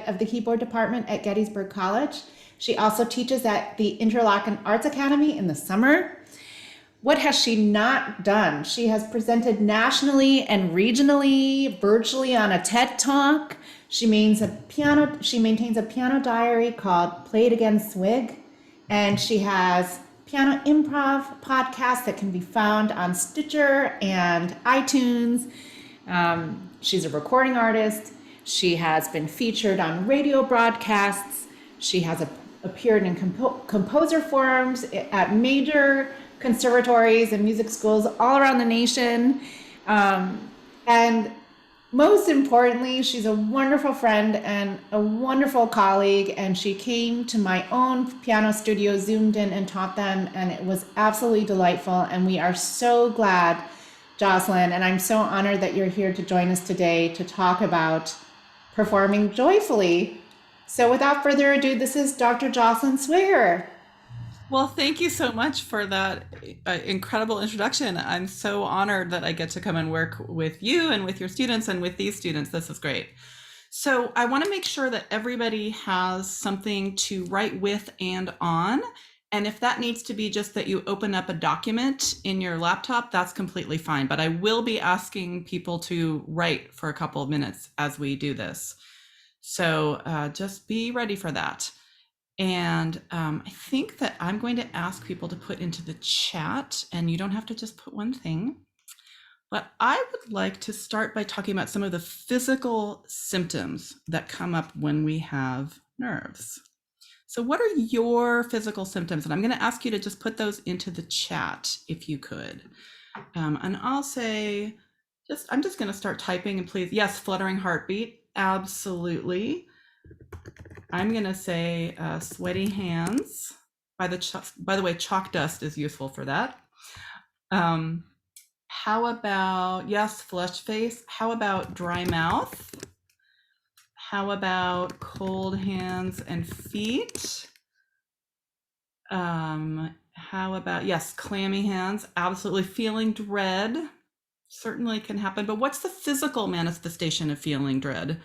of the keyboard department at Gettysburg College. She also teaches at the Interlochen Arts Academy in the summer. What has she not done? She has presented nationally and regionally, virtually on a TED Talk. She maintains a piano diary called Play It Again Swig, and she has piano improv podcasts that can be found on Stitcher and iTunes. She's a recording artist. She has been featured on radio broadcasts. She has appeared in composer forums at major conservatories and music schools all around the nation. And most importantly, she's a wonderful friend and a wonderful colleague, and she came to my own piano studio, zoomed in and taught them, and it was absolutely delightful. And we are so glad, Joselyn, and I'm so honored that you're here to join us today to talk about performing joyfully. So without further ado, this is Dr. Joselyn Swigger. Well, thank you so much for that incredible introduction. I'm so honored that I get to come and work with you and with your students and with these students. This is great. So I want to make sure that everybody has something to write with and on. And if that needs to be just that you open up a document in your laptop, that's completely fine. But I will be asking people to write for a couple of minutes as we do this. So just be ready for that. And I think that I'm going to ask people to put into the chat, and you don't have to just put one thing, but I would like to start by talking about some of the physical symptoms that come up when we have nerves. So what are your physical symptoms? And I'm going to ask you to just put those into the chat if you could. And I'll say, I'm just going to start typing, and please, yes, fluttering heartbeat, absolutely. I'm going to say sweaty hands. By the way, chalk dust is useful for that. How about, yes, flushed face. How about dry mouth? How about cold hands and feet? How about, yes, clammy hands. Absolutely. Feeling dread certainly can happen. But what's the physical manifestation of feeling dread?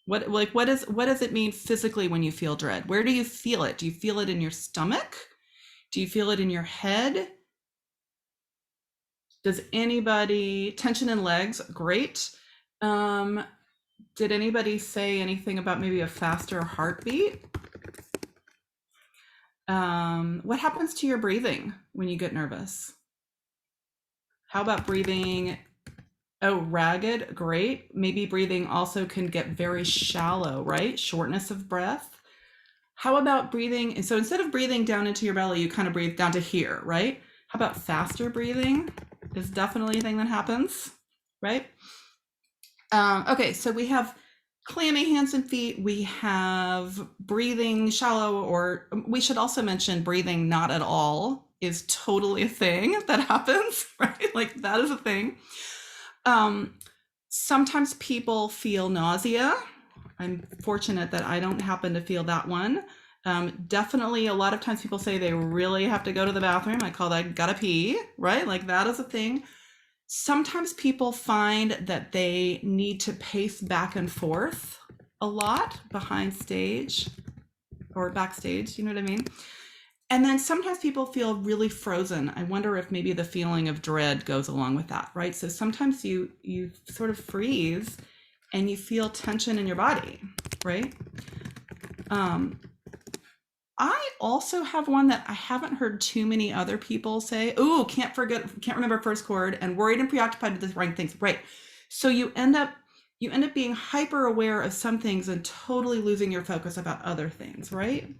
What does it mean physically when you feel dread? Where do you feel it? Do you feel it in your stomach? Do you feel it in your head? Does anybody, tension in legs? Great. Did anybody say anything about maybe a faster heartbeat? What happens to your breathing when you get nervous? How about breathing? Oh, ragged, great. Maybe breathing also can get very shallow, right? Shortness of breath. How about breathing? So instead of breathing down into your belly, you kind of breathe down to here, right? How about faster breathing? Is definitely a thing that happens, right? Okay, so we have clammy hands and feet. We have breathing shallow, or we should also mention breathing not at all is totally a thing that happens, right? Like that is a thing. Sometimes people feel nausea. I'm fortunate that I don't happen to feel that one. Definitely a lot of times people say they really have to go to the bathroom. I call that gotta pee, right? Like that is a thing. Sometimes people find that they need to pace back and forth a lot behind stage or backstage, you know what I mean? And then sometimes people feel really frozen. I wonder if maybe the feeling of dread goes along with that, right? So sometimes you sort of freeze and you feel tension in your body, right? I also have one that I haven't heard too many other people say. Oh, can't remember first chord, and worried and preoccupied with the right things, right? So you end up being hyper aware of some things and totally losing your focus about other things, right?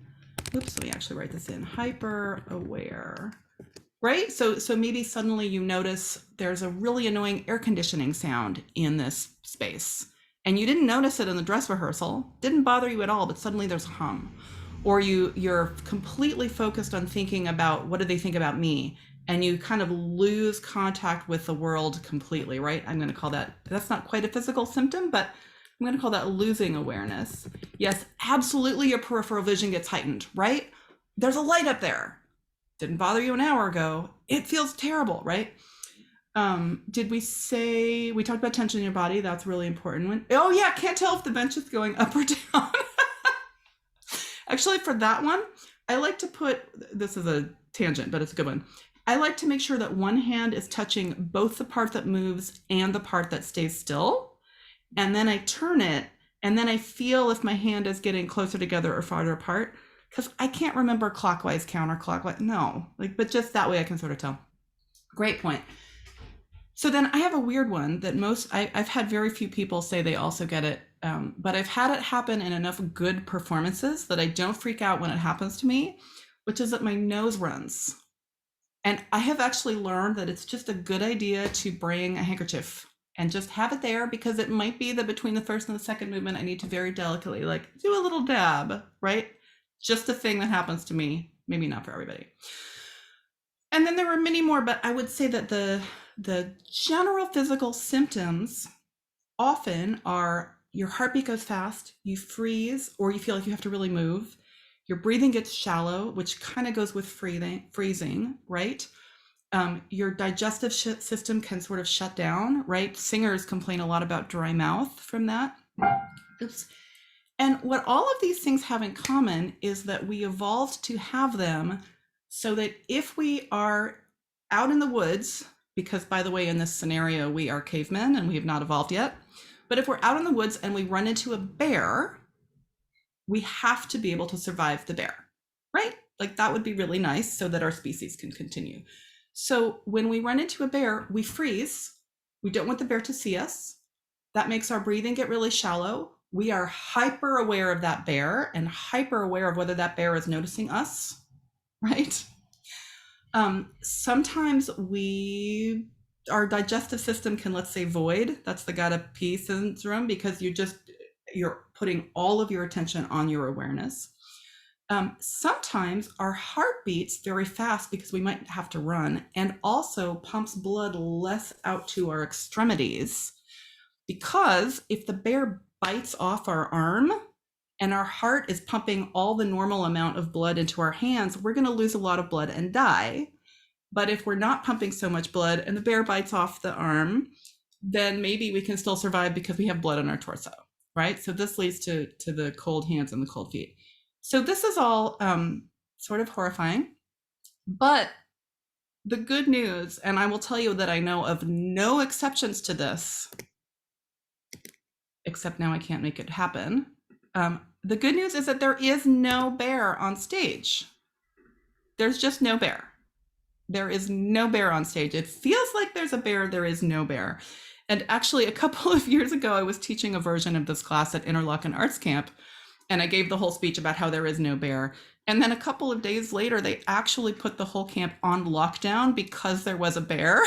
Oops, let me actually write this in. Hyper aware, right? So maybe suddenly you notice there's a really annoying air conditioning sound in this space, and you didn't notice it in the dress rehearsal, didn't bother you at all, but suddenly there's a hum. Or you're completely focused on thinking about what do they think about me, and you kind of lose contact with the world completely, right? I'm going to call that's not quite a physical symptom, but I'm going to call that losing awareness. Yes, absolutely, your peripheral vision gets heightened, right? There's a light up there. Didn't bother you an hour ago. It feels terrible, right? Did we say we talked about tension in your body? That's really important one. Oh yeah, can't tell if the bench is going up or down. Actually, for that one, I like to put, this is a tangent, but it's a good one. I like to make sure that one hand is touching both the part that moves and the part that stays still. And then I turn it, and then I feel if my hand is getting closer together or farther apart, because I can't remember clockwise, counterclockwise. No, like, but just that way I can sort of tell. Great point. So then I have a weird one that I've had very few people say they also get it, but I've had it happen in enough good performances that I don't freak out when it happens to me, which is that my nose runs. And I have actually learned that it's just a good idea to bring a handkerchief and just have it there, because it might be that between the first and the second movement, I need to very delicately like do a little dab, right? Just a thing that happens to me, maybe not for everybody. And then there were many more, but I would say that the general physical symptoms often are your heartbeat goes fast, you freeze, or you feel like you have to really move. Your breathing gets shallow, which kind of goes with freezing, right? Your digestive system can sort of shut down, right? Singers complain a lot about dry mouth from that. Oops. And what all of these things have in common is that we evolved to have them so that if we are out in the woods, because by the way, in this scenario, we are cavemen and we have not evolved yet. But if we're out in the woods and we run into a bear, we have to be able to survive the bear, right? Like that would be really nice so that our species can continue. So when we run into a bear, we freeze. We don't want the bear to see us. That makes our breathing get really shallow. We are hyper aware of that bear and hyper aware of whether that bear is noticing us, right? Sometimes our digestive system can, let's say, void. That's the gotta pee syndrome, because you're putting all of your attention on your awareness. Sometimes our heart beats very fast because we might have to run, and also pumps blood less out to our extremities, because if the bear bites off our arm and our heart is pumping all the normal amount of blood into our hands, we're going to lose a lot of blood and die. But if we're not pumping so much blood and the bear bites off the arm, then maybe we can still survive because we have blood on our torso, right? So this leads to the cold hands and the cold feet. So this is all sort of horrifying, but the good news, and I will tell you that I know of no exceptions to this, except now I can't make it happen. The good news is that there is no bear on stage. There's just no bear. There is no bear on stage. It feels like there's a bear, there is no bear. And actually, a couple of years ago, I was teaching a version of this class at Interlochen Arts Camp, and I gave the whole speech about how there is no bear. And then a couple of days later, they actually put the whole camp on lockdown because there was a bear.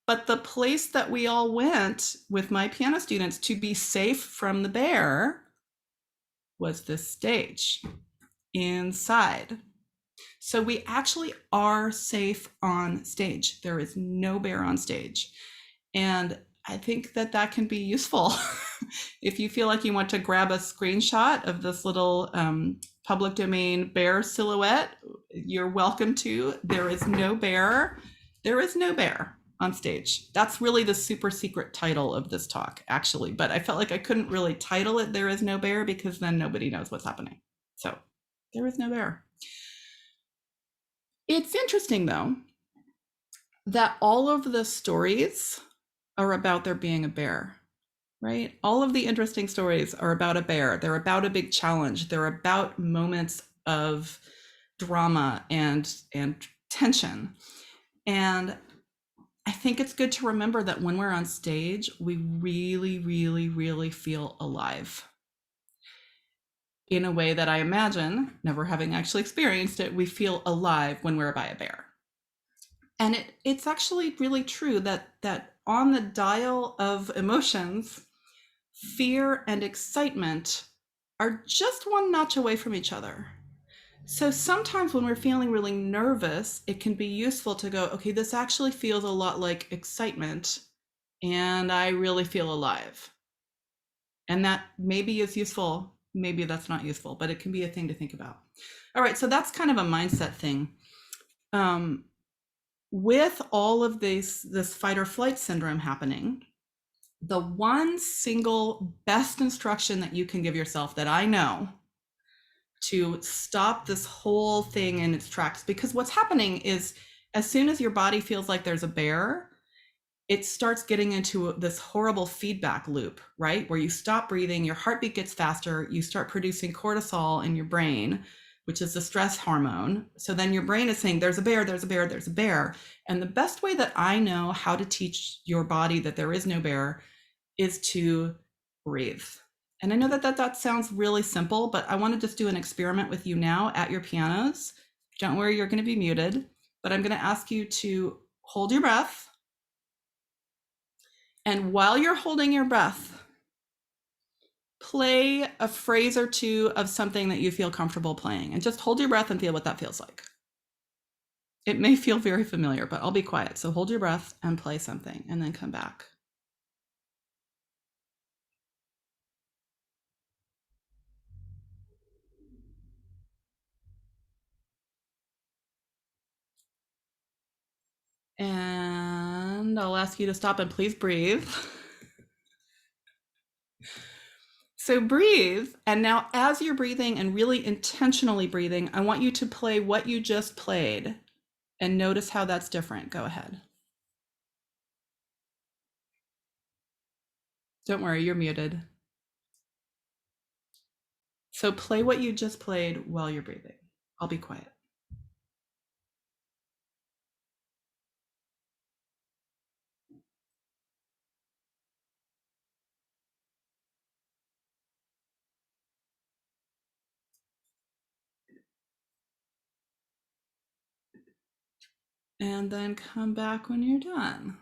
But the place that we all went with my piano students to be safe from the bear was this stage inside. So we actually are safe on stage. There is no bear on stage. And I think that that can be useful. If you feel like you want to grab a screenshot of this little public domain bear silhouette, you're welcome to. There is no bear. There is no bear on stage. That's really the super secret title of this talk, actually. But I felt like I couldn't really title it "There is no bear" because then nobody knows what's happening. So there is no bear. It's interesting, though, that all of the stories are about there being a bear, right? All of the interesting stories are about a bear. They're about a big challenge. They're about moments of drama and tension. And I think it's good to remember that when we're on stage, we really, really, really feel alive. In a way that I imagine, never having actually experienced it, we feel alive when we're by a bear. And it's actually really true that on the dial of emotions, fear and excitement are just one notch away from each other. So sometimes when we're feeling really nervous, it can be useful to go, okay, this actually feels a lot like excitement, and I really feel alive. And that maybe is useful. Maybe that's not useful, but it can be a thing to think about. All right, so that's kind of a mindset thing. with all of this fight or flight syndrome happening, the one single best instruction that you can give yourself that I know to stop this whole thing in its tracks, because what's happening is as soon as your body feels like there's a bear, it starts getting into this horrible feedback loop, right? Where you stop breathing, your heartbeat gets faster, you start producing cortisol in your brain, which is the stress hormone. So then your brain is saying, there's a bear, there's a bear, there's a bear. And the best way that I know how to teach your body that there is no bear is to breathe. And I know that sounds really simple, but I want to just do an experiment with you now at your pianos. Don't worry, you're going to be muted, but I'm going to ask you to hold your breath. And while you're holding your breath, play a phrase or two of something that you feel comfortable playing, and just hold your breath and feel what that feels like. It may feel very familiar, but I'll be quiet. So hold your breath and play something and then come back. And I'll ask you to stop and please breathe. So breathe. And now as you're breathing and really intentionally breathing, I want you to play what you just played and notice how that's different. Go ahead. Don't worry, you're muted. So play what you just played while you're breathing. I'll be quiet. And then come back when you're done.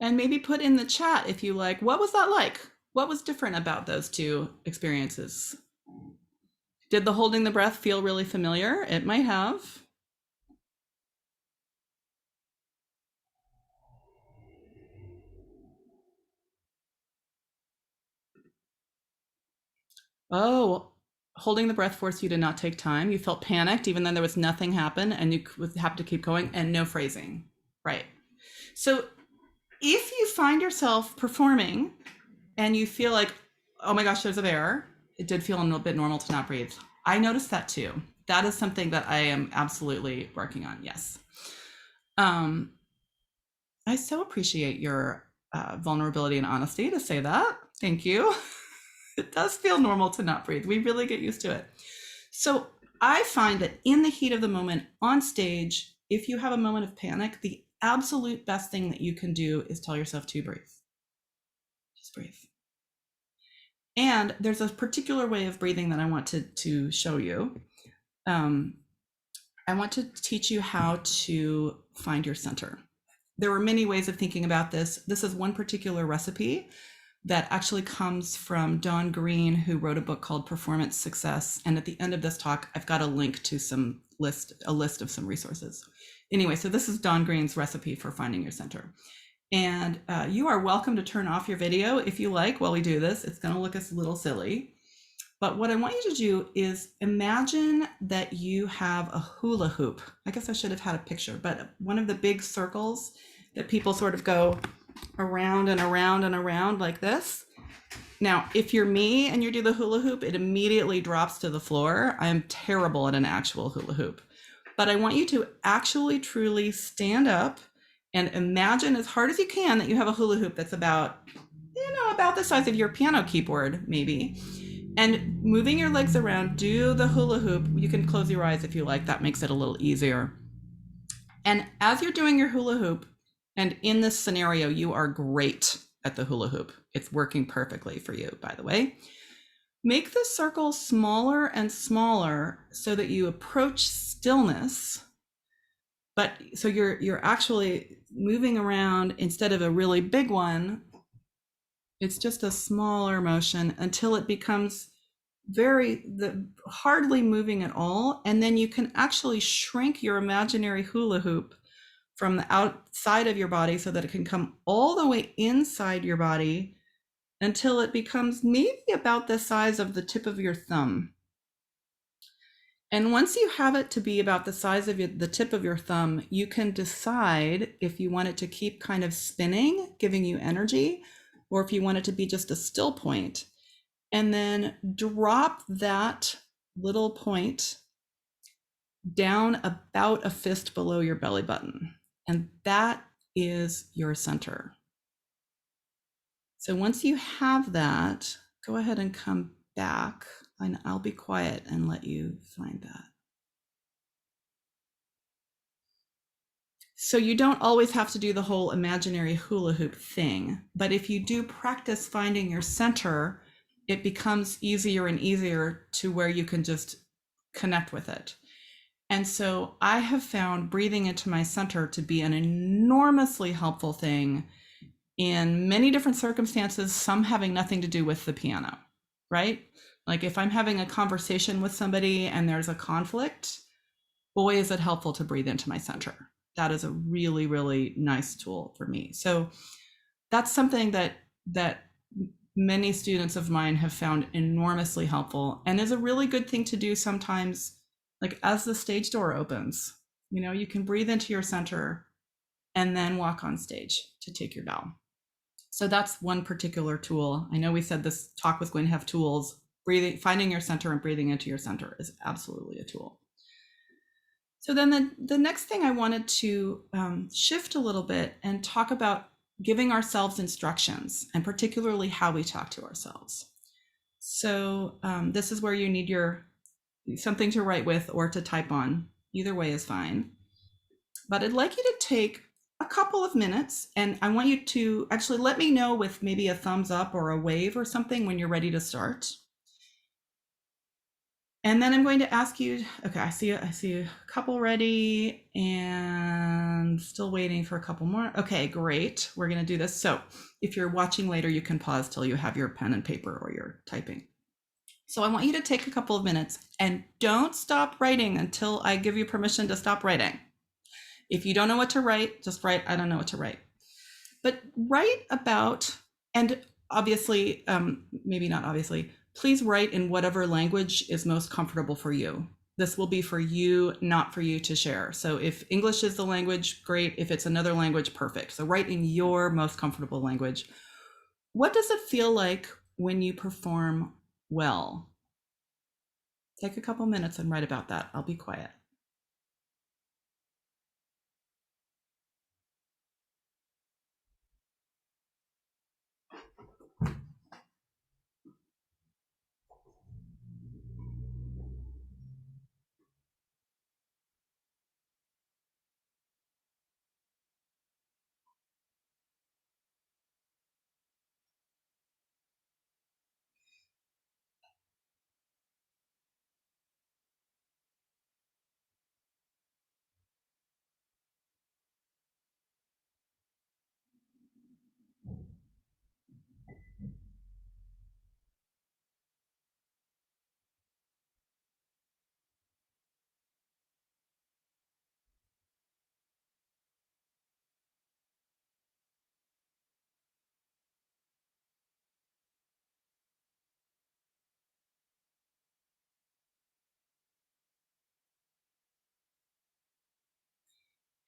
And maybe put in the chat if you like, what was that like? What was different about those two experiences? Did the holding the breath feel really familiar? It might have. Oh, holding the breath forced you to not take time. You felt panicked even though there was nothing happen, and you would have to keep going, and no phrasing. Right. So if you find yourself performing and you feel like, oh my gosh, there's a bear, it did feel a little bit normal to not breathe. I noticed that too. That is something that I am absolutely working on. Yes. I so appreciate your vulnerability and honesty to say that. Thank you. It does feel normal to not breathe. We really get used to it. So I find that in the heat of the moment on stage, if you have a moment of panic, the absolute best thing that you can do is tell yourself to breathe. Just breathe. And there's a particular way of breathing that I want to show you. I want to teach you how to find your center. There were many ways of thinking about this. This is one particular recipe that actually comes from Don Green, who wrote a book called Performance Success. And at the end of this talk, I've got a link to a list of some resources. Anyway, so this is Don Green's recipe for finding your center. And you are welcome to turn off your video if you like while we do this. It's going to look a little silly. But what I want you to do is imagine that you have a hula hoop. I guess I should have had a picture, but one of the big circles that people sort of go around and around and around like this. Now, if you're me and you do the hula hoop, it immediately drops to the floor. I am terrible at an actual hula hoop. But I want you to actually truly stand up and imagine as hard as you can that you have a hula hoop that's about the size of your piano keyboard, maybe. And moving your legs around, do the hula hoop. You can close your eyes if you like. That makes it a little easier. And as you're doing your hula hoop, and in this scenario, you are great at the hula hoop. It's working perfectly for you, by the way. Make the circle smaller and smaller so that you approach stillness. But so you're actually moving around instead of a really big one. It's just a smaller motion until it becomes hardly moving at all. And then you can actually shrink your imaginary hula hoop from the outside of your body so that it can come all the way inside your body until it becomes maybe about the size of the tip of your thumb. And once you have it to be about the size of the tip of your thumb, you can decide if you want it to keep kind of spinning, giving you energy, or if you want it to be just a still point. And then drop that little point down about a fist below your belly button. And that is your center. So once you have that, go ahead and come back, and I'll be quiet and let you find that. So you don't always have to do the whole imaginary hula hoop thing, but if you do practice finding your center, it becomes easier and easier to where you can just connect with it. And so I have found breathing into my center to be an enormously helpful thing in many different circumstances, some having nothing to do with the piano, right? Like if I'm having a conversation with somebody and there's a conflict, boy, is it helpful to breathe into my center. That is a really, really nice tool for me. So that's something that many students of mine have found enormously helpful and is a really good thing to do sometimes, like as the stage door opens, you can breathe into your center and then walk on stage to take your bow. So that's one particular tool. I know we said this talk was going to have tools. Finding your center and breathing into your center is absolutely a tool. So then the next thing I wanted to shift a little bit and talk about giving ourselves instructions, and particularly how we talk to ourselves. So this is where you need something to write with or to type on. Either way is fine. But I'd like you to take a couple of minutes, and I want you to actually let me know with maybe a thumbs up or a wave or something when you're ready to start. And then I'm going to ask you, okay, I see a couple ready and still waiting for a couple more. Okay, great. We're going to do this. So if you're watching later, you can pause till you have your pen and paper or you're typing. So I want you to take a couple of minutes and don't stop writing until I give you permission to stop writing. If you don't know what to write, just write, I don't know what to write. But write about, and obviously, maybe not obviously, please write in whatever language is most comfortable for you. This will be for you, not for you to share. So if English is the language, great. If it's another language, perfect. So write in your most comfortable language. What does it feel like when you perform well? Take a couple minutes and write about that. I'll be quiet.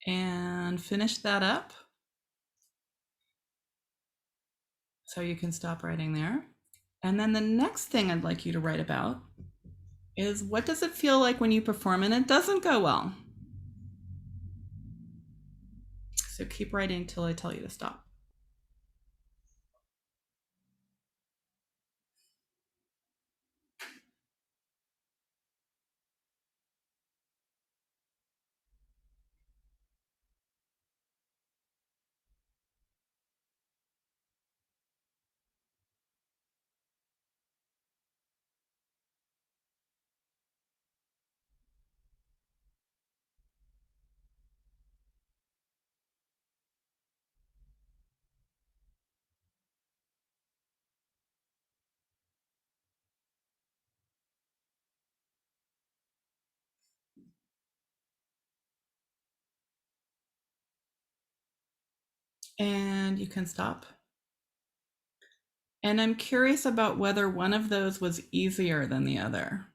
And finish that up. So you can stop writing there. And then the next thing I'd like you to write about is, what does it feel like when you perform and it doesn't go well? So keep writing till I tell you to stop. And you can stop. And I'm curious about whether one of those was easier than the other.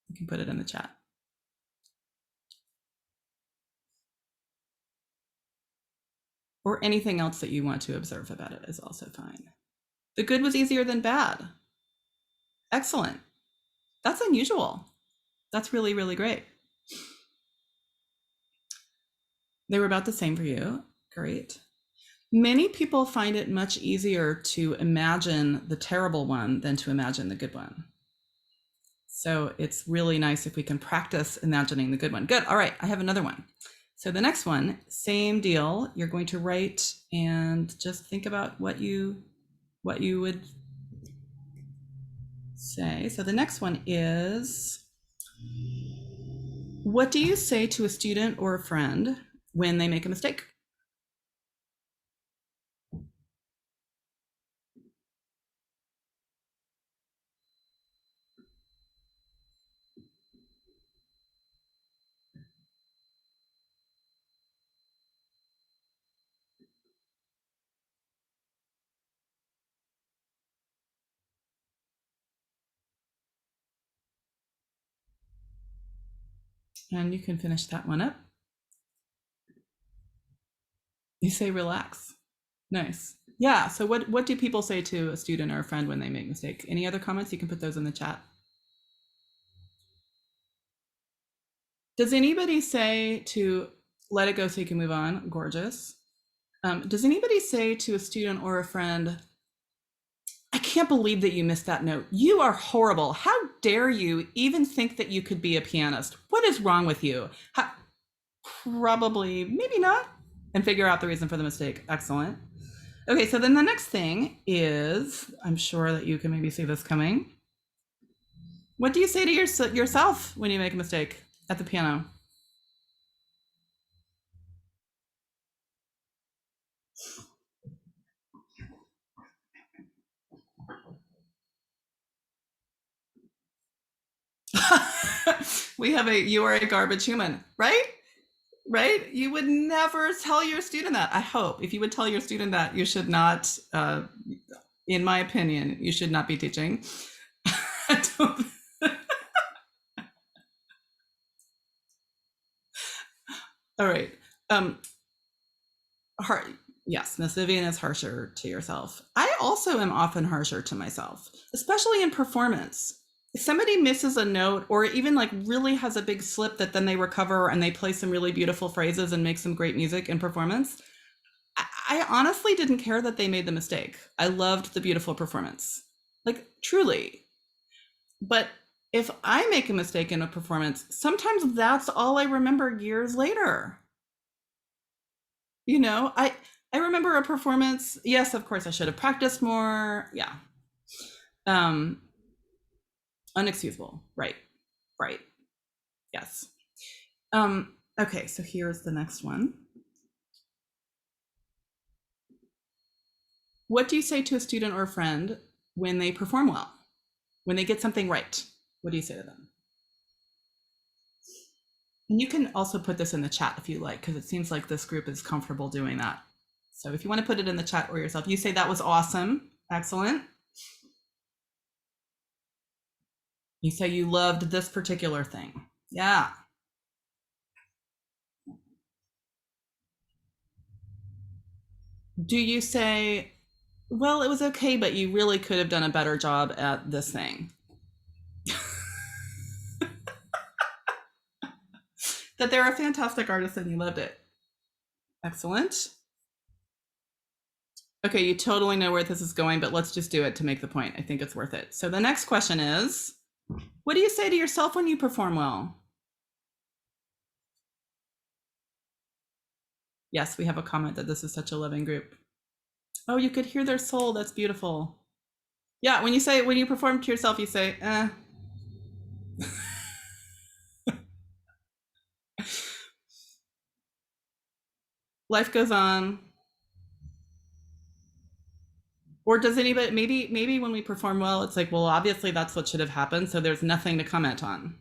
You can put it in the chat. Or anything else that you want to observe about it is also fine. The good was easier than bad. Excellent. That's unusual. That's really, really great. They were about the same for you. Great. Many people find it much easier to imagine the terrible one than to imagine the good one. So it's really nice if we can practice imagining the good one. Good. All right. I have another one. So the next one, same deal. You're going to write and just think about what you would say. So the next one is, what do you say to a student or a friend when they make a mistake? And you can finish that one up. You say relax. Nice. Yeah. So what do people say to a student or a friend when they make a mistake? Any other comments? You can put those in the chat. Does anybody say to let it go so you can move on? Gorgeous. Does anybody say to a student or a friend, I can't believe that you missed that note. You are horrible. How dare you even think that you could be a pianist? What is wrong with you? Probably, maybe not. And figure out the reason for the mistake. Excellent. Okay, so then the next thing is, I'm sure that you can maybe see this coming. What do you say to yourself when you make a mistake at the piano? We have you are a garbage human, right? Right? You would never tell your student that. I hope if you would tell your student that, you should not, in my opinion, you should not be teaching. All right. Yes, Miss Vivian is harsher to yourself. I also am often harsher to myself, especially in performance. If somebody misses a note or even like really has a big slip that then they recover and they play some really beautiful phrases and make some great music in performance, I honestly didn't care that they made the mistake. I loved the beautiful performance, like truly. But if I make a mistake in a performance, sometimes that's all I remember years later. You know, I remember a performance. Yes, of course, I should have practiced more. Yeah. Unexcusable. Right. Right. Yes. Okay, so here's the next one. What do you say to a student or a friend when they perform well? When they get something right? What do you say to them? And you can also put this in the chat if you like, because it seems like this group is comfortable doing that. So if you want to put it in the chat or yourself, you say that was awesome. Excellent. You say you loved this particular thing. Yeah. Do you say, well, it was okay, but you really could have done a better job at this thing? That they're a fantastic artist and you loved it. Excellent. Okay, you totally know where this is going, but let's just do it to make the point. I think it's worth it. So the next question is, what do you say to yourself when you perform well? Yes, we have a comment that this is such a loving group. Oh, you could hear their soul. That's beautiful. Yeah, when you perform to yourself, you say, life goes on. Or does anybody, maybe when we perform well, it's like, well, obviously that's what should have happened, so there's nothing to comment on.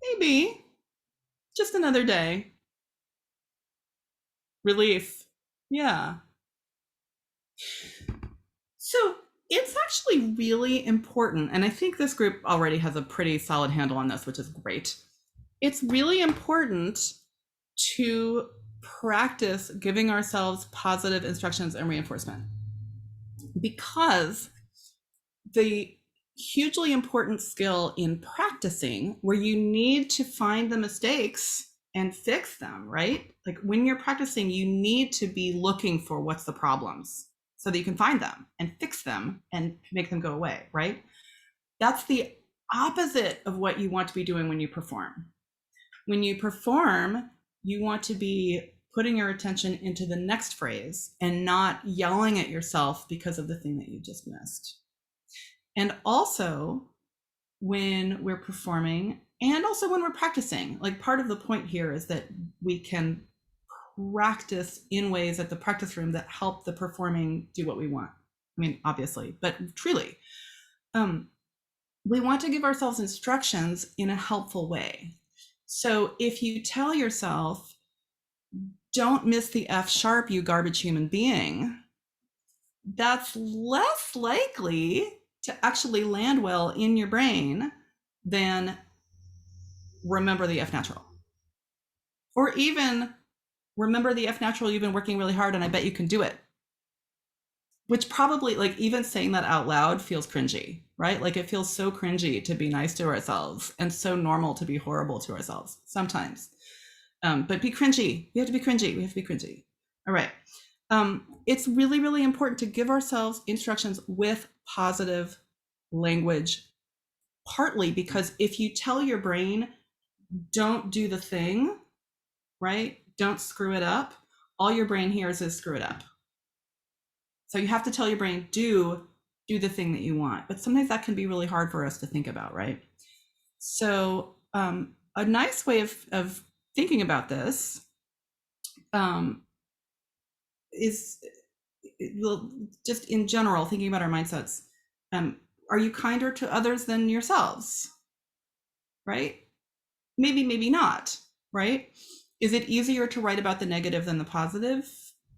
Maybe. Just another day. Relief. Yeah. So It's actually really important, and I think this group already has a pretty solid handle on this, which is great. It's really important to practice giving ourselves positive instructions and reinforcement, because the hugely important skill in practicing, where you need to find the mistakes and fix them, right? Like when you're practicing, you need to be looking for what's the problems so that you can find them and fix them and make them go away, right? That's the opposite of what you want to be doing when you perform. When you perform, you want to be putting your attention into the next phrase and not yelling at yourself because of the thing that you just missed. And also, when we're performing and also when we're practicing, like part of the point here is that we can practice in ways at the practice room that help the performing do what we want. I mean, obviously, but truly, we want to give ourselves instructions in a helpful way. So if you tell yourself, don't miss the F sharp, you garbage human being, that's less likely to actually land well in your brain than remember the F natural. Or even remember the F natural, you've been working really hard and I bet you can do it. Which probably, like, even saying that out loud feels cringy, right? Like it feels so cringy to be nice to ourselves and so normal to be horrible to ourselves sometimes. But be cringy. We have to be cringy. We have to be cringy. All right. It's really, really important to give ourselves instructions with positive language, partly because if you tell your brain, don't do the thing, right? Don't screw it up. All your brain hears is screw it up. So you have to tell your brain, do the thing that you want. But sometimes that can be really hard for us to think about, right? So a nice way of thinking about this is, well, just in general, thinking about our mindsets. Are you kinder to others than yourselves? Right? Maybe, maybe not, right? Is it easier to write about the negative than the positive?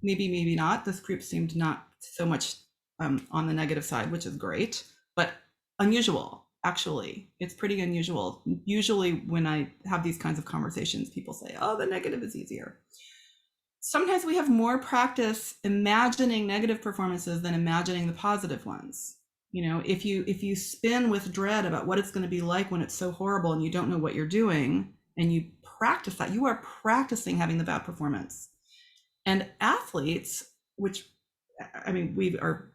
Maybe, maybe not. This group seemed not so much on the negative side, which is great, but unusual, actually. It's pretty unusual. Usually when I have these kinds of conversations, people say, oh, the negative is easier. Sometimes we have more practice imagining negative performances than imagining the positive ones. You know, if you spin with dread about what it's going to be like when it's so horrible and you don't know what you're doing, and you practice that, you are practicing having the bad performance. And athletes, which, I mean, we are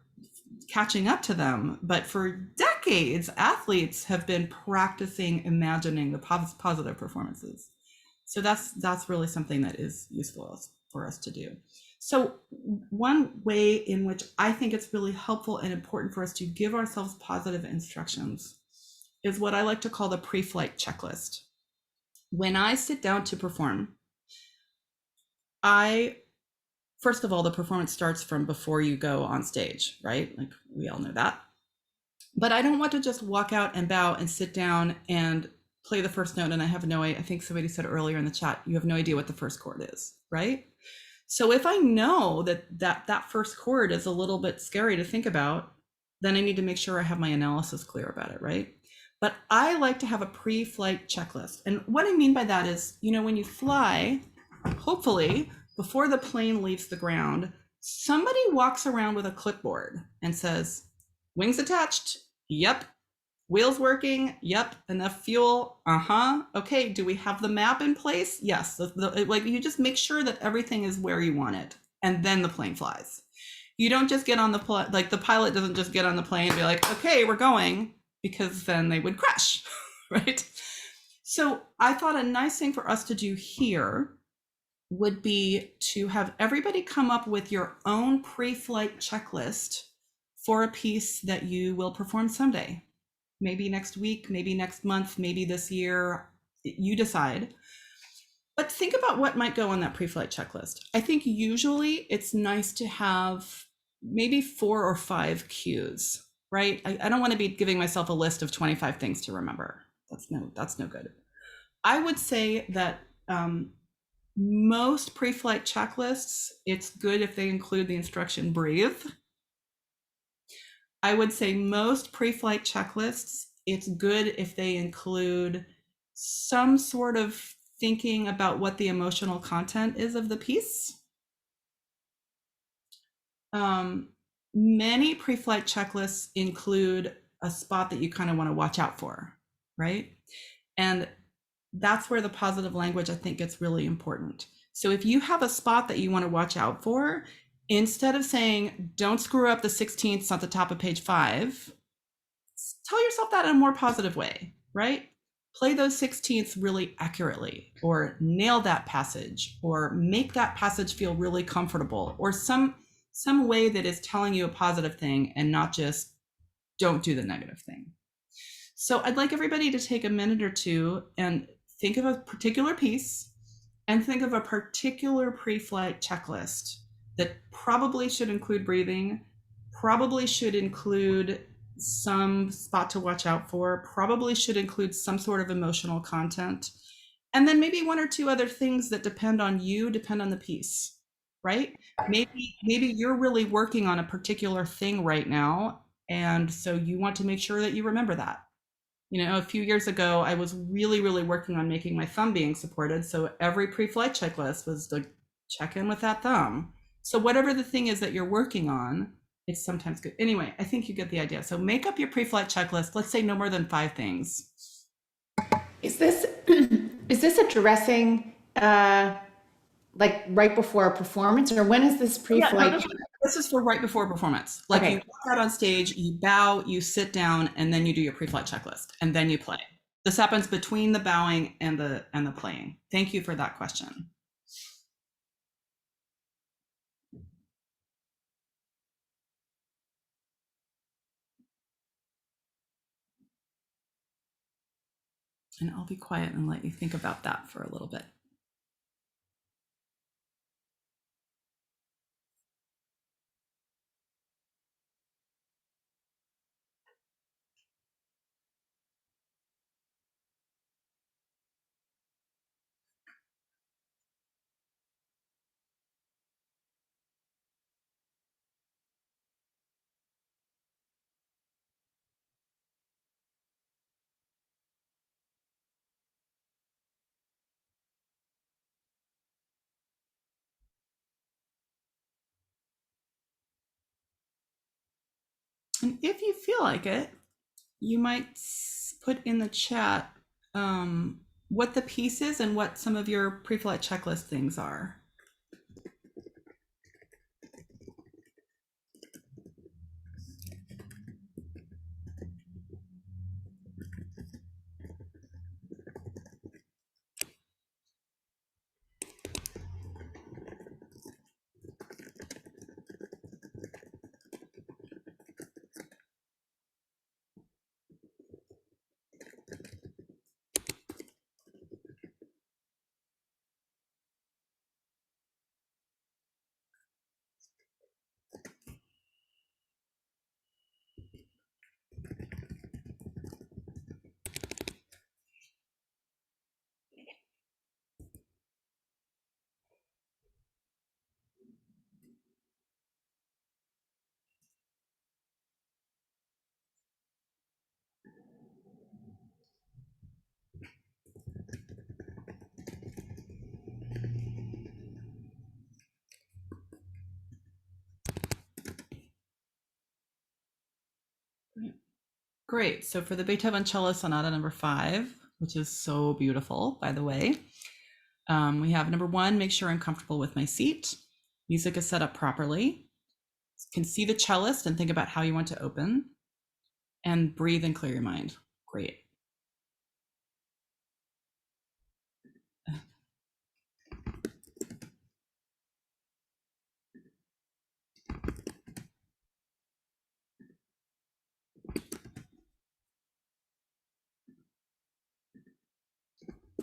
catching up to them, but for decades, athletes have been practicing imagining the positive performances. So that's really something that is useful for us to do. So one way in which I think it's really helpful and important for us to give ourselves positive instructions is what I like to call the pre-flight checklist. When I sit down to perform, first of all, the performance starts from before you go on stage, right? Like we all know that. But I don't want to just walk out and bow and sit down and play the first note. And I have no idea, I think somebody said earlier in the chat, you have no idea what the first chord is, right? So if I know that first chord is a little bit scary to think about, then I need to make sure I have my analysis clear about it, right? But I like to have a pre-flight checklist. And what I mean by that is, you know, when you fly, hopefully before the plane leaves the ground, somebody walks around with a clipboard and says, wings attached? Yep. Wheels working? Yep. Enough fuel? Uh-huh. Okay. Do we have the map in place? Yes. Like you just make sure that everything is where you want it, and then the plane flies. You don't just get on the plane, like the pilot doesn't just get on the plane and be like, okay, we're going, because then they would crash, right? So I thought a nice thing for us to do here would be to have everybody come up with your own pre-flight checklist for a piece that you will perform someday. Maybe next week, maybe next month, maybe this year, you decide. But think about what might go on that pre-flight checklist. I think usually it's nice to have maybe 4 or 5 cues, right? I don't want to be giving myself a list of 25 things to remember. That's no good. I would say that most pre-flight checklists, it's good if they include the instruction breathe. I would say most pre-flight checklists, it's good if they include some sort of thinking about what the emotional content is of the piece. Many pre-flight checklists include a spot that you kind of want to watch out for, right? And that's where the positive language, I think, gets really important. So if you have a spot that you want to watch out for, instead of saying, don't screw up the 16ths at the top of page 5, tell yourself that in a more positive way, right? Play those 16ths really accurately, or nail that passage, or make that passage feel really comfortable, or some way that is telling you a positive thing and not just don't do the negative thing. So I'd like everybody to take a minute or two and think of a particular piece and think of a particular pre-flight checklist that probably should include breathing, probably should include some spot to watch out for, probably should include some sort of emotional content, and then maybe one or two other things that depend on you, depend on the piece, right? Maybe you're really working on a particular thing right now, and so you want to make sure that you remember that. You know, a few years ago, I was really, really working on making my thumb being supported. So every pre-flight checklist was to check in with that thumb. So whatever the thing is that you're working on, it's sometimes good. Anyway, I think you get the idea. So make up your pre-flight checklist. Let's say no more than 5 things. Is this is this addressing like right before a performance, or when is this Yeah, no, pre-flight? this is for right before a performance. Like Okay. you walk out on stage, you bow, you sit down, and then you do your pre-flight checklist, and then you play. This happens between the bowing and the playing. Thank you for that question. And I'll be quiet and let you think about that for a little bit. And if you feel like it, you might put in the chat what the piece is and what some of your pre-flight checklist things are. Great. So for the Beethoven Cello Sonata number 5, which is so beautiful, by the way, we have number 1, make sure I'm comfortable with my seat. Music is set up properly. You can see the cellist and think about how you want to open. And breathe and clear your mind. Great.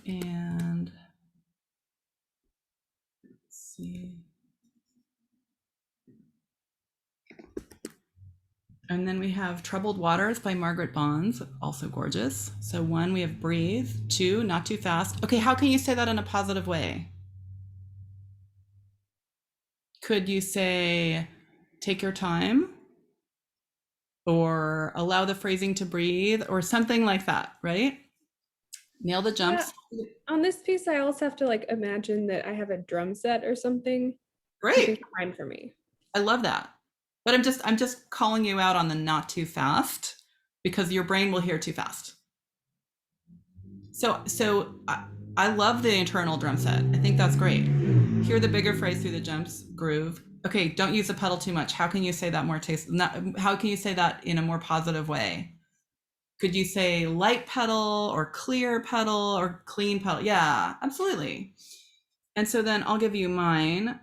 And let's see. And then we have Troubled Waters by Margaret Bonds, also gorgeous. So 1, we have breathe. 2, not too fast. Okay, how can you say that in a positive way? Could you say, take your time? or allow the phrasing to breathe, or something like that, right? Nail the jumps. Yeah. On this piece, I also have to like imagine that I have a drum set or something keeping Great. time for me. I love that. But I'm just calling you out on the not too fast, because your brain will hear too fast. So I love the internal drum set. I think that's great. Hear the bigger phrase through the jumps, groove. Okay, don't use the pedal too much. How can you say that more how can you say that in a more positive way? Could you say light pedal or clear pedal or clean pedal? Yeah, absolutely. And so then I'll give you mine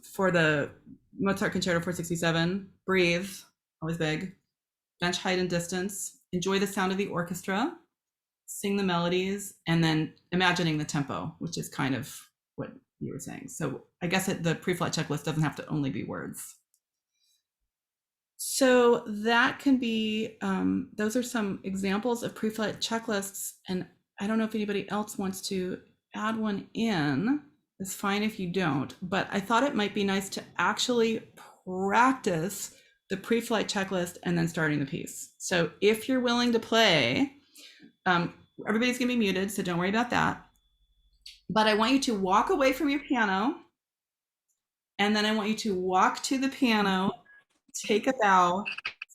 for the Mozart Concerto 467. Breathe, always big. Bench height and distance. Enjoy the sound of the orchestra. Sing the melodies, and then imagining the tempo, which is kind of what you were saying. So I guess the pre-flight checklist doesn't have to only be words. So that can be, those are some examples of pre-flight checklists. And I don't know if anybody else wants to add one in. It's fine if you don't, but I thought it might be nice to actually practice the pre-flight checklist and then starting the piece. So if you're willing to play, everybody's gonna be muted, so don't worry about that. But I want you to walk away from your piano, and then I want you to walk to the piano, take a bow,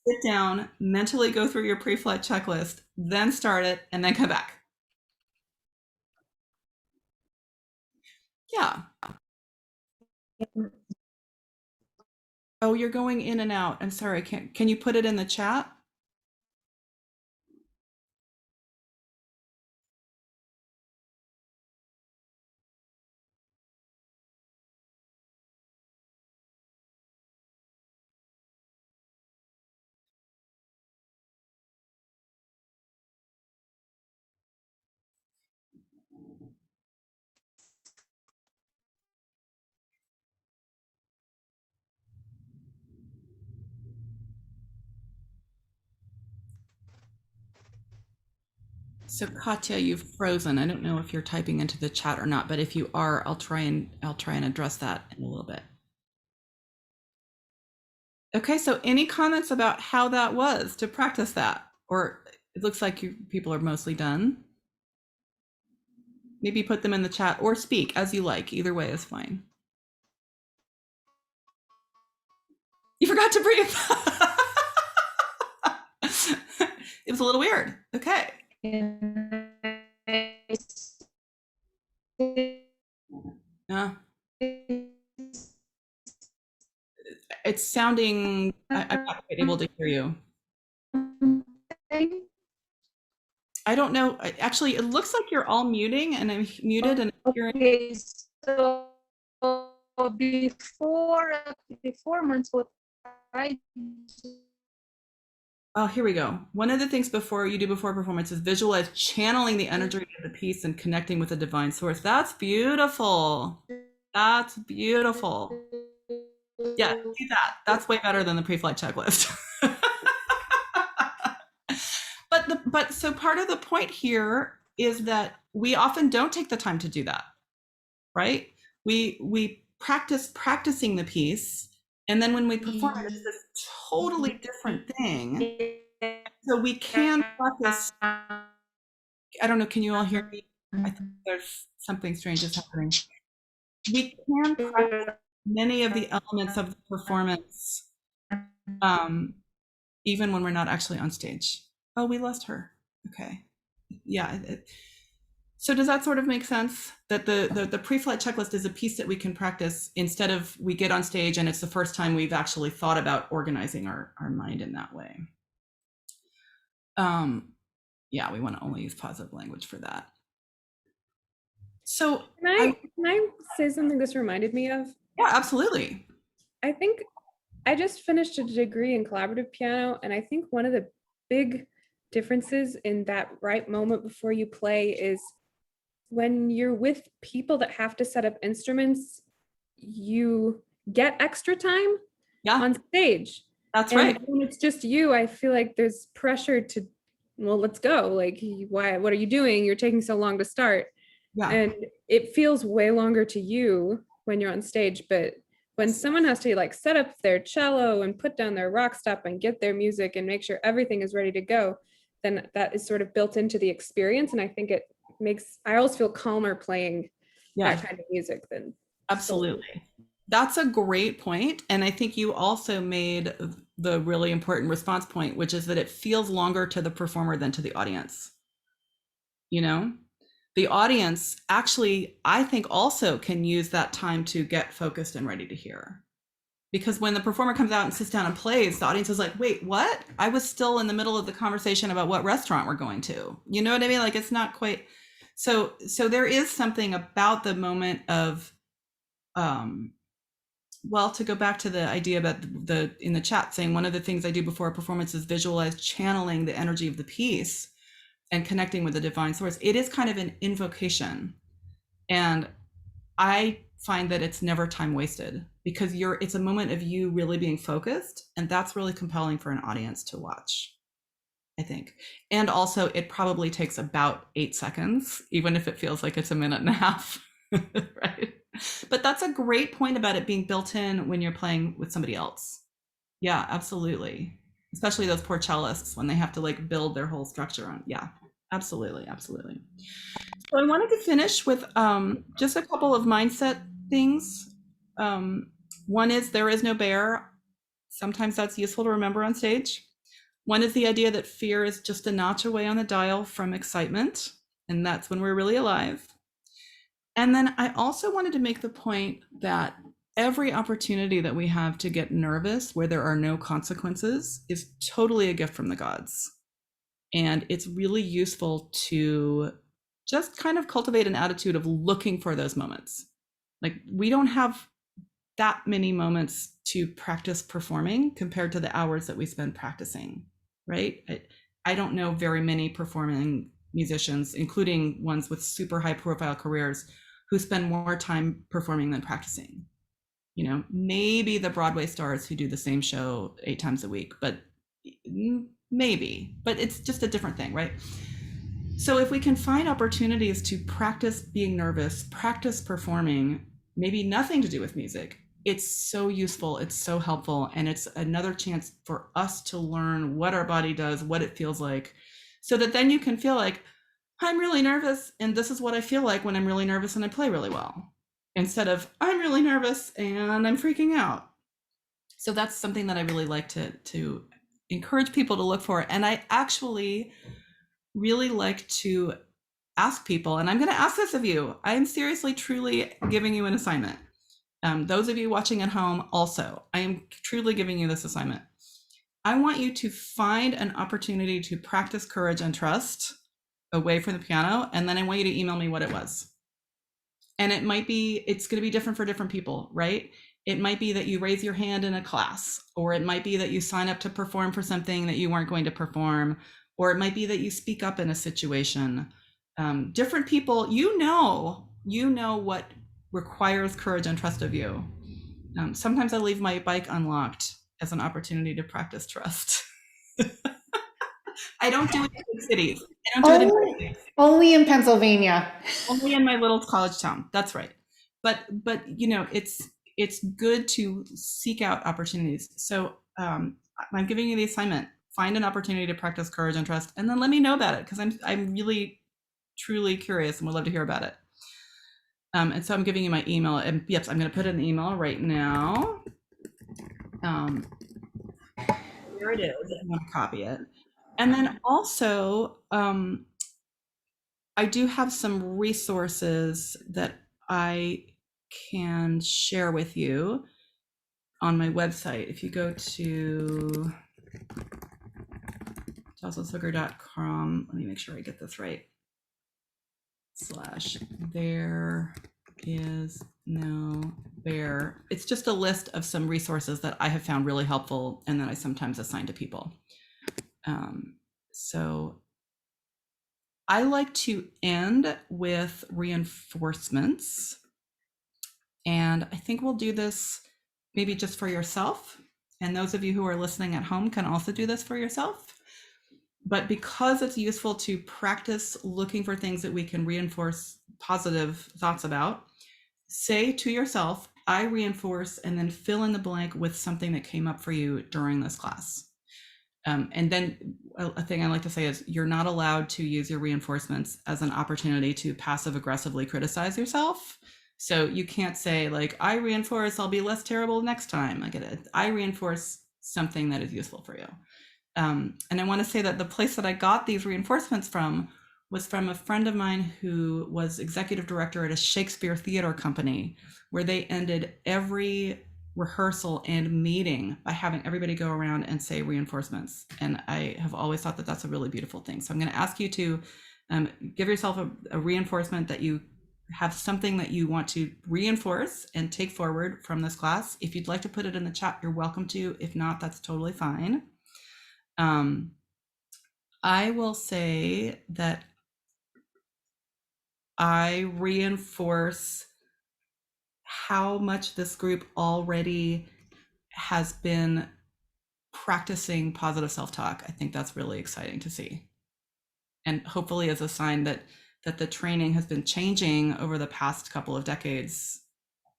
sit down, mentally go through your pre-flight checklist, then start it, and then come back. Yeah. Oh, you're going in and out. I'm sorry, can you put it in the chat? So Katya, you've frozen. I don't know if you're typing into the chat or not, but if you are, I'll try and address that in a little bit. Okay, so any comments about how that was to practice that? Or it looks like people are mostly done. Maybe put them in the chat or speak as you like. Either way is fine. You forgot to breathe. It was a little weird. Okay. Yeah. It's sounding, I'm not quite able to hear you. I don't know. Actually, it looks like you're all muting, and I'm muted and hearing. Okay, so before months, what I Oh, here we go. One of the things before performance is visualize channeling the energy of the piece and connecting with the divine source. That's beautiful. That's beautiful. Yeah, do that. That's way better than the pre-flight checklist. But so part of the point here is that we often don't take the time to do that, right? We practicing the piece, and then when we perform it, it's this totally different thing. So we can practice. I don't know, can you all hear me? I think there's something strange is happening. We can practice many of the elements of the performance, even when we're not actually on stage. Oh, we lost her. Okay. Yeah. So does that sort of make sense? That the pre-flight checklist is a piece that we can practice instead of we get on stage and it's the first time we've actually thought about organizing our mind in that way. Yeah, we want to only use positive language for that. So Can I say something this reminded me of? Yeah, absolutely. I think I just finished a degree in collaborative piano, and I think one of the big differences in that right moment before you play is when you're with people that have to set up instruments, you get extra time on stage. That's right. When it's just you, I feel like there's pressure to, well, let's go. Like, what are you doing? You're taking so long to start. Yeah. And it feels way longer to you when you're on stage, but when someone has to like set up their cello and put down their rock stop and get their music and make sure everything is ready to go, then that is sort of built into the experience. And I think it makes, I always feel calmer playing that kind of music than Absolutely. That's a great point. And I think you also made the really important response point, which is that it feels longer to the performer than to the audience. You know, the audience actually, I think, also can use that time to get focused and ready to hear. Because when the performer comes out and sits down and plays, the audience is like, wait, what? I was still in the middle of the conversation about what restaurant we're going to. You know what I mean? Like, it's not quite. So there is something about the moment of, well, to go back to the idea about the in the chat saying one of the things I do before a performance is visualize channeling the energy of the piece and connecting with the divine source. It is kind of an invocation. And I find that it's never time wasted because it's a moment of you really being focused. And that's really compelling for an audience to watch, I think. And also it probably takes about 8 seconds, even if it feels like it's a minute and a half, right? But that's a great point about it being built in when you're playing with somebody else. Yeah, absolutely. Especially those poor cellists when they have to like build their whole structure on. Yeah, absolutely, absolutely. So I wanted to finish with just a couple of mindset things. One is there is no bear. Sometimes that's useful to remember on stage. One is the idea that fear is just a notch away on the dial from excitement, and that's when we're really alive. And then I also wanted to make the point that every opportunity that we have to get nervous where there are no consequences is totally a gift from the gods. And it's really useful to just kind of cultivate an attitude of looking for those moments. Like, we don't have that many moments to practice performing compared to the hours that we spend practicing, right? I don't know very many performing musicians, including ones with super high profile careers, who spend more time performing than practicing. You know, maybe the Broadway stars who do the same show 8 times a week, but maybe, but it's just a different thing, right? So if we can find opportunities to practice being nervous, practice performing, maybe nothing to do with music, it's so useful, it's so helpful, and it's another chance for us to learn what our body does, what it feels like, so that then you can feel like, I'm really nervous, and this is what I feel like when I'm really nervous and I play really well, instead of I'm really nervous and I'm freaking out. So that's something that I really like to encourage people to look for. And I actually really like to ask people, and I'm going to ask this of you. I'm seriously, truly giving you an assignment. Those of you watching at home also, I am truly giving you this assignment. I want you to find an opportunity to practice courage and trust away from the piano, and then I want you to email me what it was. And it might be, it's going to be different for different people, right? It might be that you raise your hand in a class, or it might be that you sign up to perform for something that you weren't going to perform, or it might be that you speak up in a situation. Different people, you know what requires courage and trust of you. Sometimes I leave my bike unlocked as an opportunity to practice trust. I don't do it in big cities. I don't do it in big cities. Only in Pennsylvania. Only in my little college town. That's right. But you know, it's good to seek out opportunities. So I'm giving you the assignment. Find an opportunity to practice courage and trust, and then let me know about it, because I'm really truly curious and would love to hear about it. And so I'm giving you my email, and yes, I'm going to put it in the email right now. Here it is. I'm going to copy it. And then also, I do have some resources that I can share with you on my website. If you go to joselyswigger.com, let me make sure I get this right. / there is no bear. It's just a list of some resources that I have found really helpful and that I sometimes assign to people. So I like to end with reinforcements. And I think we'll do this maybe just for yourself. And those of you who are listening at home can also do this for yourself. But because it's useful to practice looking for things that we can reinforce positive thoughts about, say to yourself, I reinforce, and then fill in the blank with something that came up for you during this class. And then a thing I like to say is you're not allowed to use your reinforcements as an opportunity to passive aggressively criticize yourself. So you can't say like, I reinforce, I'll be less terrible next time. I get it. I reinforce something that is useful for you. And I want to say that the place that I got these reinforcements from was from a friend of mine who was executive director at a Shakespeare theater company, where they ended every rehearsal and meeting by having everybody go around and say reinforcements. And I have always thought that that's a really beautiful thing. So I'm going to ask you to give yourself a reinforcement, that you have something that you want to reinforce and take forward from this class. If you'd like to put it in the chat, you're welcome to. If not, that's totally fine. I will say that I reinforce how much this group already has been practicing positive self-talk. I think that's really exciting to see. And hopefully as a sign that the training has been changing over the past couple of decades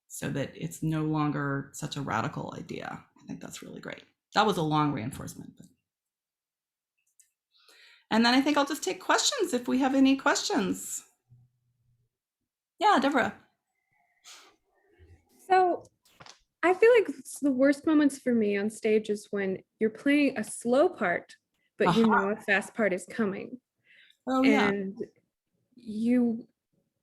so that it's no longer such a radical idea. I think that's really great. That was a long reinforcement. And then I think I'll just take questions if we have any questions. Yeah, Deborah. So I feel like the worst moments for me on stage is when you're playing a slow part, but you know a fast part is coming. Oh, yeah. And you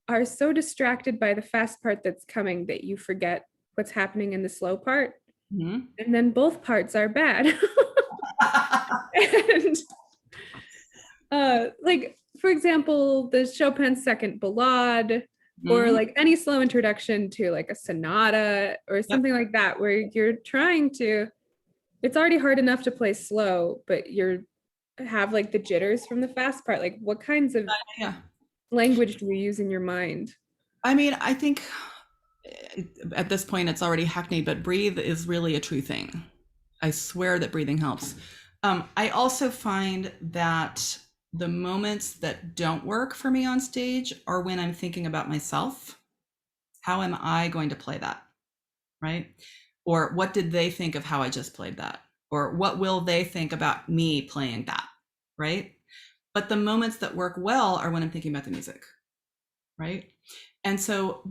are so distracted by the fast part that's coming that you forget what's happening in the slow part. Mm-hmm. And then both parts are bad. And like, for example, the Chopin's Second Ballade, or like any slow introduction to like a sonata or something like that, where you're trying to, it's already hard enough to play slow, but you're have like the jitters from the fast part. Like, what kinds of language do you use in your mind? I mean, I think at this point it's already hackneyed, but breathe is really a true thing. I swear that breathing helps. I also find that the moments that don't work for me on stage are when I'm thinking about myself. How am I going to play that? Right? Or what did they think of how I just played that? Or what will they think about me playing that? Right? But the moments that work well are when I'm thinking about the music. Right? And so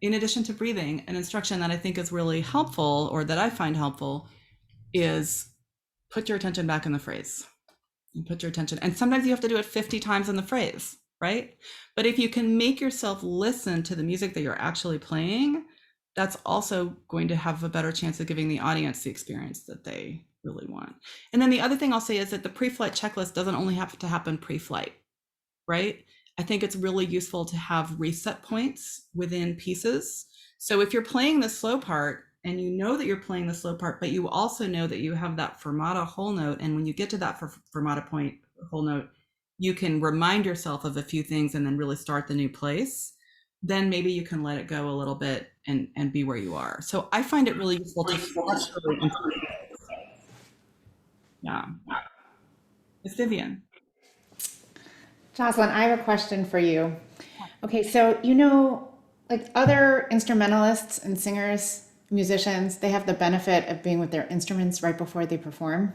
in addition to breathing, an instruction that I think is really helpful, or that I find helpful, is put your attention back in the phrase. And put your attention, and sometimes you have to do it 50 times in the phrase, right? But if you can make yourself listen to the music that you're actually playing, that's also going to have a better chance of giving the audience the experience that they really want. And then the other thing I'll say is that the pre-flight checklist doesn't only have to happen pre-flight, right? I think it's really useful to have reset points within pieces. So if you're playing the slow part, and you know that you're playing the slow part, but you also know that you have that fermata whole note. And when you get to that fermata point whole note, you can remind yourself of a few things and then really start the new place. Then maybe you can let it go a little bit and be where you are. So I find it really useful to fluctuate. Yeah. It's Vivian. Joselyn, I have a question for you. Okay, so like other instrumentalists and singers, musicians, they have the benefit of being with their instruments right before they perform,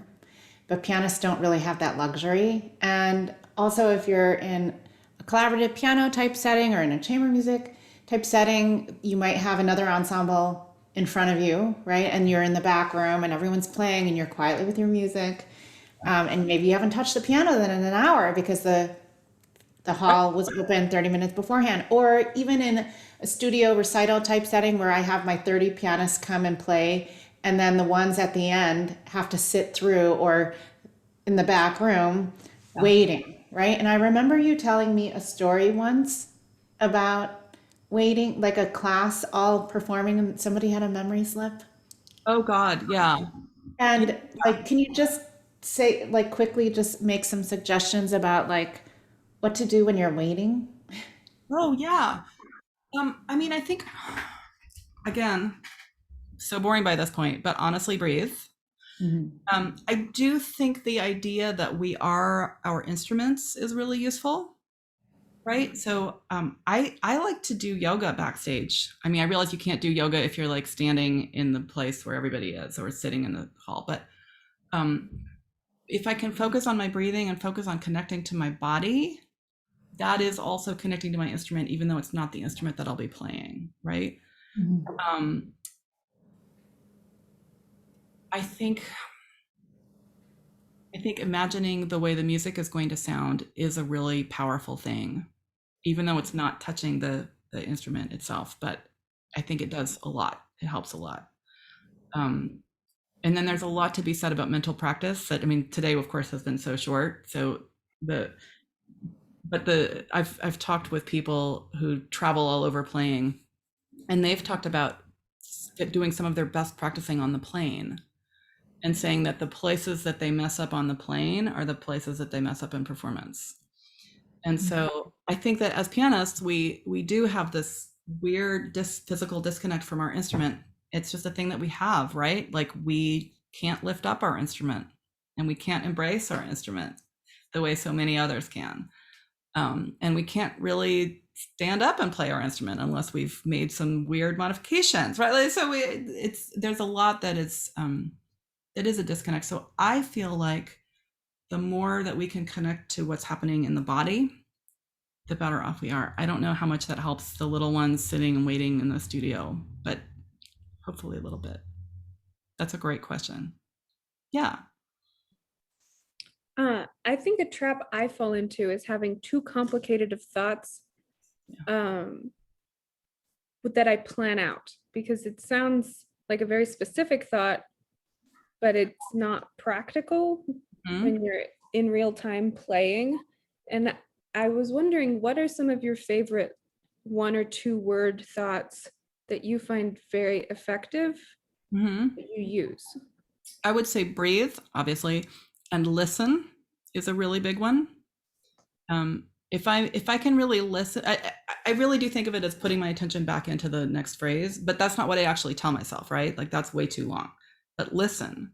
but pianists don't really have that luxury. And also, if you're in a collaborative piano type setting or in a chamber music type setting, you might have another ensemble in front of you, right? And you're in the back room and everyone's playing and you're quietly with your music. And maybe you haven't touched the piano then in an hour because the hall was open 30 minutes beforehand. Or even in a studio recital type setting where I have my 30 pianists come and play, and then the ones at the end have to sit through or in the back room waiting, right? And I remember you telling me a story once about waiting, like a class all performing and somebody had a memory slip. Oh God, yeah. And like, can you just say, like, quickly just make some suggestions about like what to do when you're waiting? Oh yeah. I mean, I think, again, so boring by this point, but honestly, breathe. I do think the idea that we are our instruments is really useful. Right. So I like to do yoga backstage. I mean, I realize you can't do yoga if you're like standing in the place where everybody is or sitting in the hall, but um, if I can focus on my breathing and focus on connecting to my body, that is also connecting to my instrument, even though it's not the instrument that I'll be playing. Right. Um, I think imagining the way the music is going to sound is a really powerful thing, even though it's not touching the instrument itself. But I think it does a lot. It helps a lot. Um, and then there's a lot to be said about mental practice. That I mean, today of course has been so short. So the I've talked with people who travel all over playing, and they've talked about doing some of their best practicing on the plane and saying that the places that they mess up on the plane are the places that they mess up in performance. And so I think that as pianists, we do have this weird physical disconnect from our instrument. It's just a thing that we have, right? Like we can't lift up our instrument and we can't embrace our instrument the way so many others can. And we can't really stand up and play our instrument unless we've made some weird modifications, right? Like, so there's a lot that is a disconnect. So I feel like the more that we can connect to what's happening in the body, the better off we are. I don't know how much that helps the little ones sitting and waiting in the studio, but hopefully a little bit. That's a great question. Yeah. I think a trap I fall into is having too complicated of thoughts that I plan out, because it sounds like a very specific thought, but it's not practical when you're in real time playing. And I was wondering, what are some of your favorite 1 or 2 word thoughts that you find very effective that you use? I would say breathe, obviously, and listen is a really big one. If I can really listen, I really do think of it as putting my attention back into the next phrase, but that's not what I actually tell myself, right? Like that's way too long. But listen.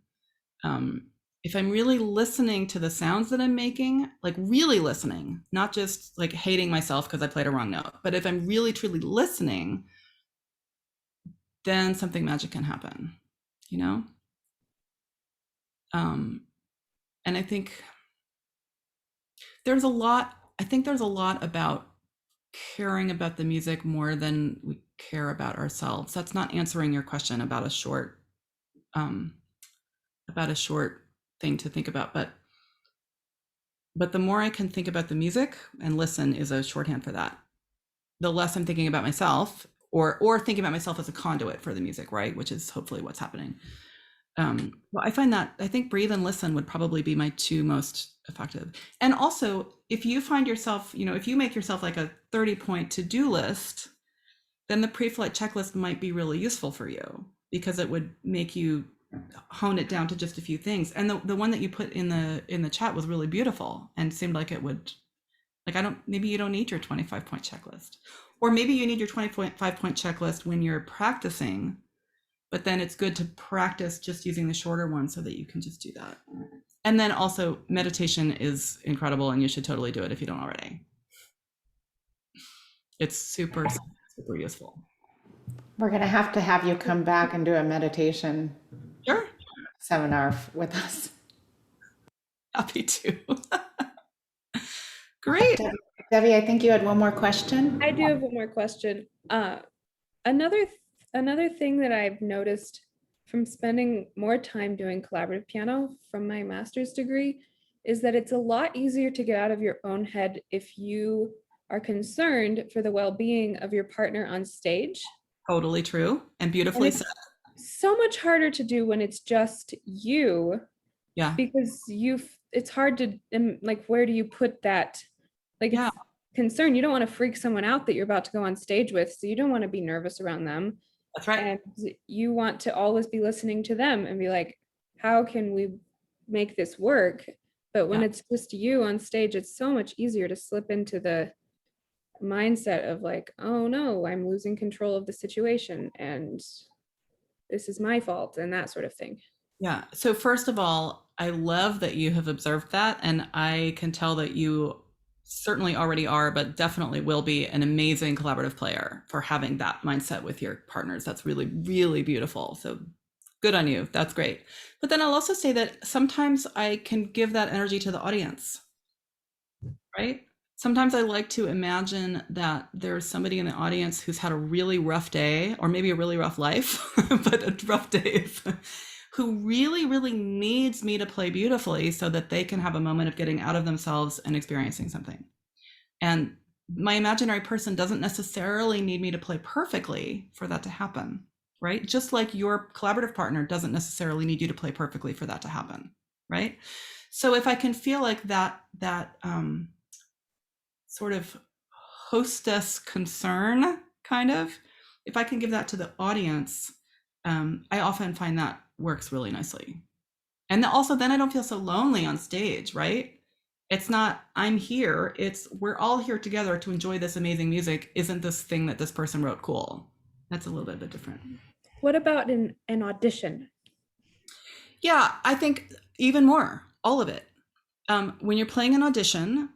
If I'm really listening to the sounds that I'm making, like really listening, not just like hating myself because I played a wrong note, but if I'm really truly listening, then something magic can happen, you know? And I think there's a lot about caring about the music more than we care about ourselves. That's not answering your question about a short thing to think about, but the more I can think about the music, and listen is a shorthand for that, the less I'm thinking about myself or thinking about myself as a conduit for the music, right? Which is hopefully what's happening. Well, I think breathe and listen would probably be my 2 most effective. And also, if you find yourself, if you make yourself like a 30-point to-do list, then the pre-flight checklist might be really useful for you because it would make you hone it down to just a few things. And the one that you put in the chat was really beautiful and seemed like it would, like, maybe you don't need your 25-point checklist, or maybe you need your 25-point checklist when you're practicing, but then it's good to practice just using the shorter one so that you can just do that. And then also meditation is incredible and you should totally do it if you don't already. It's super, super useful. We're going to have you come back and do a meditation seminar with us. Happy to. Great. Debbie, I think you had one more question. I do have one more question. Another thing that I've noticed from spending more time doing collaborative piano from my master's degree is that it's a lot easier to get out of your own head if you are concerned for the well-being of your partner on stage. Totally true and beautifully said. So much harder to do when it's just you. Yeah. Because it's hard to, like, where do you put that? Like, yeah. Concern. You don't want to freak someone out that you're about to go on stage with, so you don't want to be nervous around them. That's right. And you want to always be listening to them and be like, how can we make this work? But when it's just you on stage, it's so much easier to slip into the mindset of like, oh no, I'm losing control of the situation and this is my fault and that sort of thing. Yeah. So first of all, I love that you have observed that, and I can tell that you certainly already are, but definitely will be an amazing collaborative player for having that mindset with your partners. That's really, really beautiful. So good on you. That's great. But then I'll also say that sometimes I can give that energy to the audience, right? Sometimes I like to imagine that there's somebody in the audience who's had a really rough day, or maybe a really rough life, but a rough days, who really, really needs me to play beautifully so that they can have a moment of getting out of themselves and experiencing something. And my imaginary person doesn't necessarily need me to play perfectly for that to happen, right? Just like your collaborative partner doesn't necessarily need you to play perfectly for that to happen, right? So if I can feel like that sort of hostess concern, kind of, if I can give that to the audience, I often find that works really nicely. And also, then I don't feel so lonely on stage, right? It's not, I'm here, it's we're all here together to enjoy this amazing music. Isn't this thing that this person wrote cool? That's a little bit different. What about an audition? Yeah, I think even more, all of it. When you're playing an audition,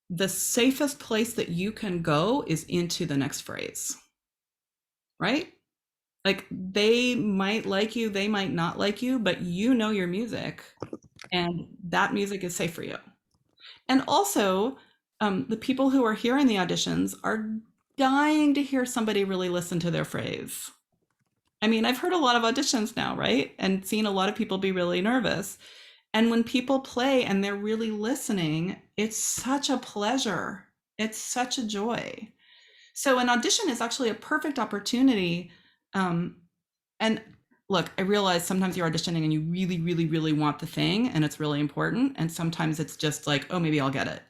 the safest place that you can go is into the next phrase, right? Like they might like you, they might not like you, but you know your music and that music is safe for you. And also, the people who are hearing the auditions are dying to hear somebody really listen to their phrase. I mean, I've heard a lot of auditions now, right? And seen a lot of people be really nervous. And when people play and they're really listening, it's such a pleasure. It's such a joy. So an audition is actually a perfect opportunity. And look, I realize sometimes you're auditioning and you really, really, really want the thing and it's really important. And sometimes it's just like, oh, maybe I'll get it.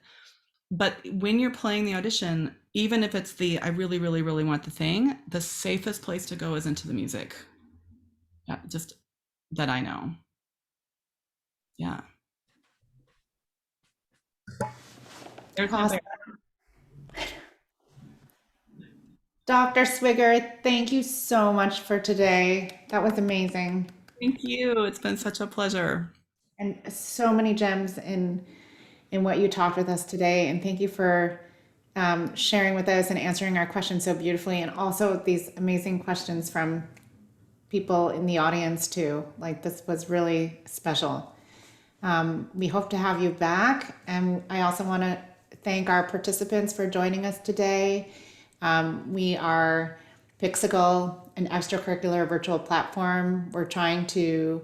But when you're playing the audition, even if it's the I really, really, really want the thing, the safest place to go is into the music. Yeah, just that I know. Yeah. There's my Awesome. Dr. Swigger, thank you so much for today. That was amazing. Thank you. It's been such a pleasure. And so many gems in what you talked with us today. And thank you for sharing with us and answering our questions so beautifully. And also these amazing questions from people in the audience too. Like this was really special. We hope to have you back. And I also want to thank our participants for joining us today. We are Pixical, an extracurricular virtual platform. We're trying to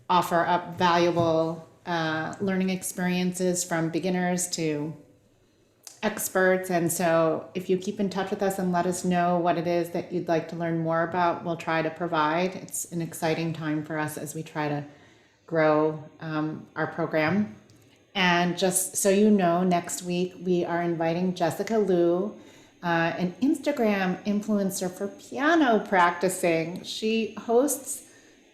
offer up valuable learning experiences from beginners to experts. And so if you keep in touch with us and let us know what it is that you'd like to learn more about, we'll try to provide. It's an exciting time for us as we try to grow our program. And just so you know, next week we are inviting Jessica Liu, an Instagram influencer for piano practicing. She hosts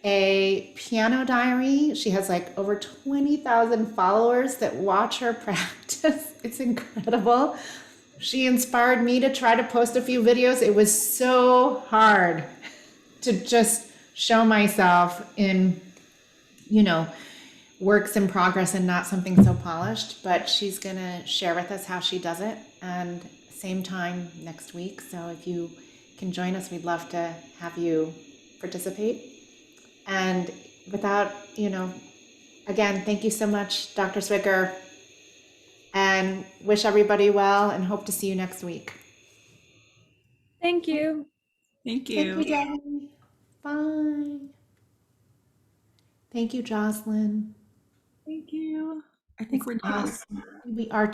a piano diary. She has like over 20,000 followers that watch her practice. It's incredible. She inspired me to try to post a few videos. It was so hard to just show myself in, works in progress and not something so polished, but she's gonna share with us how she does it, and same time next week. So if you can join us, we'd love to have you participate. And without, again, thank you so much, Dr. Swigger, and wish everybody well and hope to see you next week. Thank you. Thank Thank you. you, Jen. Bye. Thank you, Joselyn. Thank you. I think we're done. Awesome. We are